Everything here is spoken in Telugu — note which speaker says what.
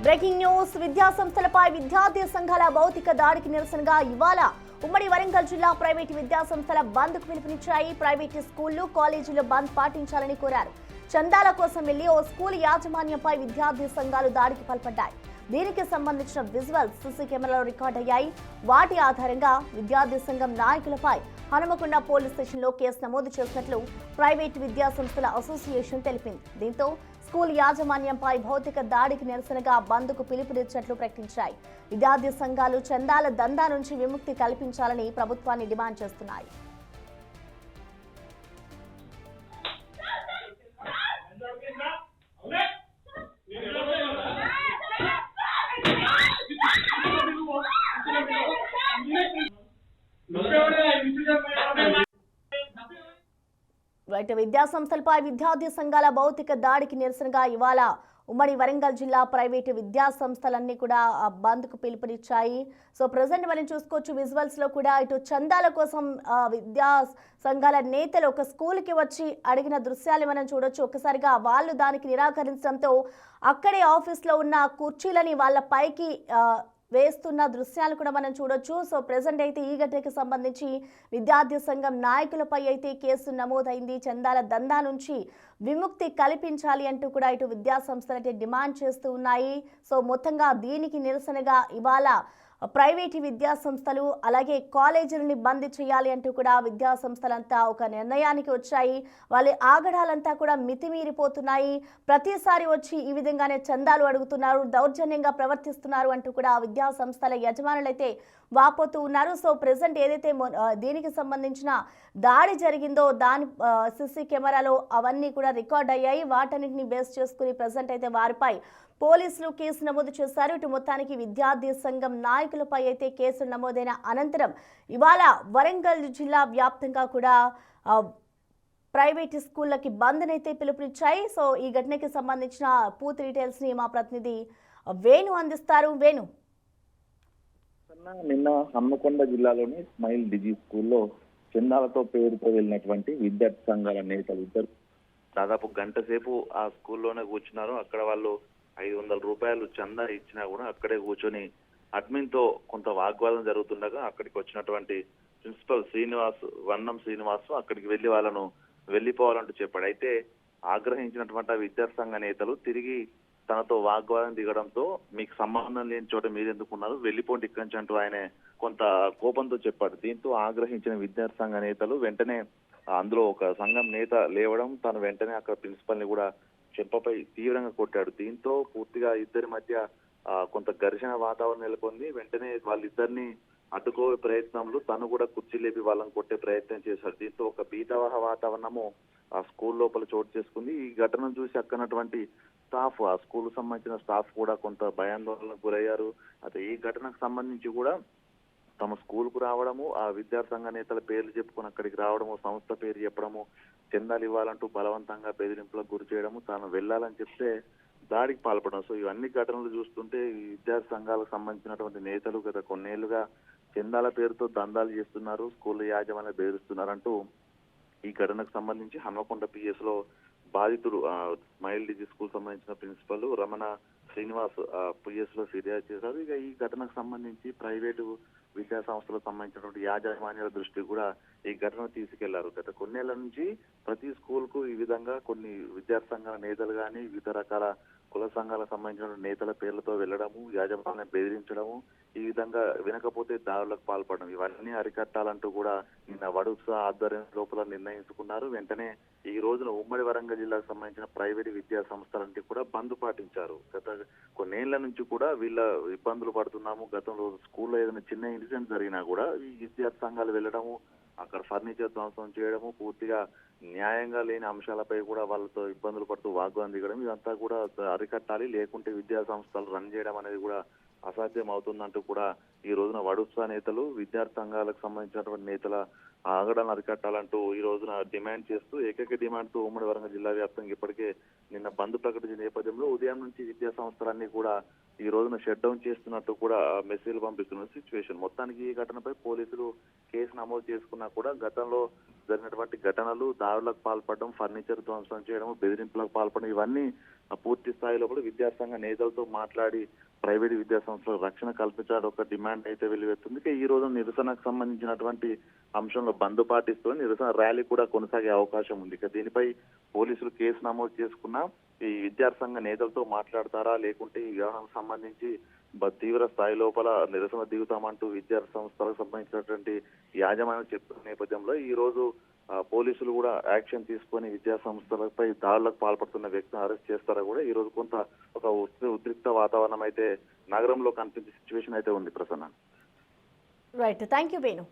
Speaker 1: బ్రేకింగ్ న్యూస్ విద్యాసంస్థలపై విద్యార్థి సంఘాల భౌతిక దాడికి నిరసనగా ఇవాళ ఉమ్మడి వరంగల్ జిల్లా ప్రైవేటు విద్యాసంస్థల బంద్కు పిలుపునిచ్చాయి. ప్రైవేటు స్కూళ్లు కాలేజీలు బంద్ పాటించాలని కోరారు. చందాల కోసం వెళ్లి ఓ స్కూల్ యాజమాన్యంపై విద్యార్థి సంఘాలు దాడికి పాల్పడ్డాయి. దీనికి సంబంధించిన విజువల్స్ సీసీ కెమెరాలో రికార్డ్ అయ్యాయి. వాటి ఆధారంగా విద్యార్థి సంఘం నాయకులపై హనుమకొండ పోలీస్ స్టేషన్లో కేసు నమోదు చేసినట్లు ప్రైవేటు విద్యాసంస్థల అసోసియేషన్ తెలిపింది. దీంతో స్కూల్ యాజమాన్యంపై భౌతిక దాడికి నిరసనగా బంద్కు పిలుపునిచ్చినట్లు ప్రకటించాయి. విద్యార్థి సంఘాలు చందాల దందా నుంచి విముక్తి కల్పించాలని ప్రభుత్వాన్ని డిమాండ్ చేస్తున్నాయి. విద్యాసంస్థలపై విద్యార్థి సంఘాల భౌతిక దాడికి నిరసనగా ఇవాళ ఉమ్మడి వరంగల్ జిల్లా ప్రైవేటు విద్యాసంస్థలన్నీ కూడా బంద్కు పిలుపునిచ్చాయి. సో ప్రజెంట్ మనం చూసుకోవచ్చు విజువల్స్ లో కూడా ఇటు చందాల కోసం విద్యా సంఘాల నేతలు ఒక స్కూల్కి వచ్చి అడిగిన దృశ్యాలు మనం చూడొచ్చు. ఒక్కసారిగా వాళ్ళు దానికి నిరాకరించడంతో అక్కడే ఆఫీస్లో ఉన్న కుర్చీలని వాళ్ళ పైకి వేస్తున్న దృశ్యాలు కూడా మనం చూడొచ్చు. సో ప్రెసెంట్ అయితే ఈ ఘటనకి సంబంధించి విద్యార్థి సంఘం నాయకులపై అయితే కేసు నమోదైంది. చందాల దందా నుంచి విముక్తి కల్పించాలి అంటూ కూడా ఇటు విద్యా సంస్థలు అయితే డిమాండ్ చేస్తూ ఉన్నాయి. సో మొత్తంగా దీనికి నిరసనగా ఇవాళ ప్రైవేటు విద్యా సంస్థలు అలాగే కాలేజీలని బంద్ చేయాలి అంటూ కూడా విద్యా సంస్థలంతా ఒక నిర్ణయానికి వచ్చాయి. వాళ్ళ ఆగడాలంతా కూడా మితిమీరిపోతున్నాయి. ప్రతిసారి వచ్చి ఈ విధంగానే చందాలు అడుగుతున్నారు, దౌర్జన్యంగా ప్రవర్తిస్తున్నారు అంటూ కూడా విద్యా సంస్థల యజమానులు అయితే వాపోతూ ఉన్నారు. సో ప్రెసెంట్ ఏదైతే దీనికి సంబంధించిన దాడి జరిగిందో దాని సీసీ కెమెరాలో అవన్నీ కూడా రికార్డ్ అయ్యాయి. వాటన్నిటిని బేస్ చేసుకుని ప్రెసెంట్ అయితే వారిపై పోలీసులు కేసు నమోదు చేశారు. ఇటు మొత్తానికి విద్యార్థి సంఘం నాయకులపై అయితే కేసులు నమోదైన అనంతరం ఇవాళ వరంగల్ జిల్లా వ్యాప్తంగా కూడా ప్రైవేటు స్కూళ్ళకి బంద్నైతే పిలుపునిచ్చాయి. సో ఈ ఘటనకి సంబంధించిన పూర్తి డీటెయిల్స్ ని మా ప్రతినిధి వేణు అందిస్తారు. వేణు,
Speaker 2: నిన్న హన్మకొండ జిల్లాలోని స్మైల్ డిజీ స్కూల్లో చందాలతో పేరుతో వెళ్ళినటువంటి విద్యార్థి సంఘాల నేతలు ఇద్దరు దాదాపు గంట సేపు ఆ స్కూల్లోనే కూర్చున్నారు. అక్కడ వాళ్ళు 500 రూపాయలు చందా ఇచ్చినా కూడా అక్కడే కూర్చొని అడ్మిన్ తో కొంత వాగ్వాదం జరుగుతుండగా అక్కడికి వచ్చినటువంటి ప్రిన్సిపల్ వన్నం శ్రీనివాస్ అక్కడికి వెళ్లి వాళ్ళను వెళ్లిపోవాలంటూ చెప్పాడు. అయితే ఆగ్రహించినటువంటి విద్యార్థి సంఘ నేతలు తిరిగి తనతో వాగ్వాదం దిగడంతో మీకు సంబంధం లేని చోట మీరెందుకున్నారు, వెళ్లిపోండి ఇక్కడి నుంచి అంటూ ఆయన కొంత కోపంతో చెప్పాడు. దీంతో ఆగ్రహించిన విద్యార్థి సంఘ నేతలు వెంటనే అందులో ఒక సంఘం నేత లేవడం, తను వెంటనే అక్కడ ప్రిన్సిపల్ ని కూడా చెంపపై తీవ్రంగా కొట్టాడు. దీంతో పూర్తిగా ఇద్దరి మధ్య కొంత ఘర్షణ వాతావరణం నెలకొంది. వెంటనే వాళ్ళిద్దరిని అడ్డుకోవే ప్రయత్నంలో తను కూడా కుర్చీ లేపి వాళ్ళని కొట్టే ప్రయత్నం చేశాడు. దీంతో ఒక భీతావహ వాతావరణము ఆ స్కూల్ లోపల చోటు చేసుకుంది. ఈ ఘటనను చూసి అక్కనటువంటి స్టాఫ్, ఆ స్కూల్ సంబంధించిన స్టాఫ్ కూడా కొంత భయాందోళనకు గురయ్యారు. అయితే ఈ ఘటనకు సంబంధించి కూడా తమ స్కూల్ కు రావడము, ఆ విద్యార్థి సంఘ నేతల పేర్లు చెప్పుకొని అక్కడికి రావడము, సంస్థ పేరు చెప్పడము, చందాలు ఇవ్వాలంటూ బలవంతంగా బెదిరింపులకు గురి చేయడము, తాను వెళ్లాలని చెప్తే దాడికి పాల్పడడం. సో ఇవన్నీ ఘటనలు చూస్తుంటే ఈ విద్యార్థి సంఘాలకు సంబంధించినటువంటి నేతలు గత కొన్నేళ్లుగా చందాల పేరుతో దందాలు చేస్తున్నారు, స్కూల్ యాజమాన్యం బెదిరిస్తున్నారంటూ ఈ ఘటనకు సంబంధించి హన్మకొండ పిఎస్ లో బాధితుడు స్మైల్ డిజీ స్కూల్ సంబంధించిన ప్రిన్సిపల్ రమణ శ్రీనివాస్ పిఎస్ లో ఫిర్యాదు చేశారు. ఇక ఈ ఘటనకు సంబంధించి ప్రైవేటు విద్యా సంస్థలకు సంబంధించినటువంటి యాజమాన్యాల దృష్టికి కూడా ఈ ఘటన తీసుకెళ్లారు. గత కొన్నేళ్ల నుంచి ప్రతి స్కూల్ కు ఈ విధంగా కొన్ని విద్యార్థి సంఘాల నేతలు కానీ వివిధ రకాల కుల సంఘాలకు సంబంధించిన నేతల పేర్లతో వెళ్లడము, యాజమాన్యాన్ని బెదిరించడము, ఈ విధంగా వినకపోతే దాడులకు పాల్పడడం, ఇవన్నీ అరికట్టాలంటూ కూడా నిన్న వడుస ఆధ్వర్యం లోపల నిర్ణయించుకున్నారు. వెంటనే ఈ రోజున ఉమ్మడి వరంగల్ జిల్లాకు సంబంధించిన ప్రైవేటు విద్యా సంస్థలంటే కూడా బంద్ పాటించారు. గత కొన్నేళ్ల నుంచి కూడా వీళ్ళ ఇబ్బందులు పడుతున్నాము, గతంలో స్కూల్లో ఏదైనా చిన్న ఇన్సిడెంట్ జరిగినా కూడా ఈ విద్యార్థి సంఘాలు వెళ్లడము, అక్కడ ఫర్నిచర్ ధ్వంసం చేయడము, పూర్తిగా న్యాయంగా లేని అంశాలపై కూడా వాళ్ళతో ఇబ్బందులు పడుతూ వాగ్వాదం దిగడం, ఇదంతా కూడా అరికట్టాలి, లేకుంటే విద్యా సంస్థలు రన్ చేయడం అనేది కూడా అసాధ్యం అవుతుందంటూ కూడా ఈ రోజున వడుసా నేతలు విద్యార్థి సంఘాలకు సంబంధించినటువంటి నేతల ఆగడాలను అరికట్టాలంటూ ఈ రోజున డిమాండ్ చేస్తూ ఏకైక డిమాండ్ తో ఉమ్మడి వరంగల్ జిల్లా వ్యాప్తంగా ఇప్పటికే నిన్న బంద్ ప్రకటించిన నేపథ్యంలో ఉదయం నుంచి విద్యా సంస్థలన్నీ కూడా ఈ రోజున షట్ డౌన్ చేస్తున్నట్టు కూడా మెసేజ్లు పంపిస్తున్న సిచ్యువేషన్. మొత్తానికి ఈ ఘటనపై పోలీసులు కేసు నమోదు చేసుకున్నా కూడా గతంలో జరిగినటువంటి ఘటనలు, దాడులకు పాల్పడడం, ఫర్నిచర్ ధ్వంసం చేయడం, బెదిరింపులకు పాల్పడడం ఇవన్నీ పూర్తి స్థాయిలో కూడా విద్యాసంఘ నేతలతో మాట్లాడి ప్రైవేట్ విద్యా సంస్థలకు రక్షణ కల్పించాలని ఒక డిమాండ్ అయితే వెల్లువెత్తుంది. ఈ రోజు నిరసనకు సంబంధించినటువంటి అంశంలో బంద్ పాటిస్తూ నిరసన ర్యాలీ కూడా కొనసాగే అవకాశం ఉంది. దీనిపై పోలీసులు కేసు నమోదు చేసుకున్నా ఈ విద్యార్థి నేతలతో మాట్లాడతారా, లేకుంటే ఈ వ్యవహారం సంబంధించి తీవ్ర స్థాయి లోపల నిరసన దిగుతామంటూ విద్యార్థి సంస్థలకు సంబంధించినటువంటి యాజమాన్యం చెప్తున్న నేపథ్యంలో ఈ రోజు పోలీసులు కూడా యాక్షన్ తీసుకొని విద్యా సంస్థలపై దాడులకు పాల్పడుతున్న వ్యక్తిని అరెస్ట్ చేస్తారా కూడా ఈ రోజు కొంత ఒక ఉద్రిక్త వాతావరణం అయితే నగరంలో కనిపించే సిచ్యువేషన్ అయితే ఉంది Prasanna.
Speaker 1: Right, thank you Venu.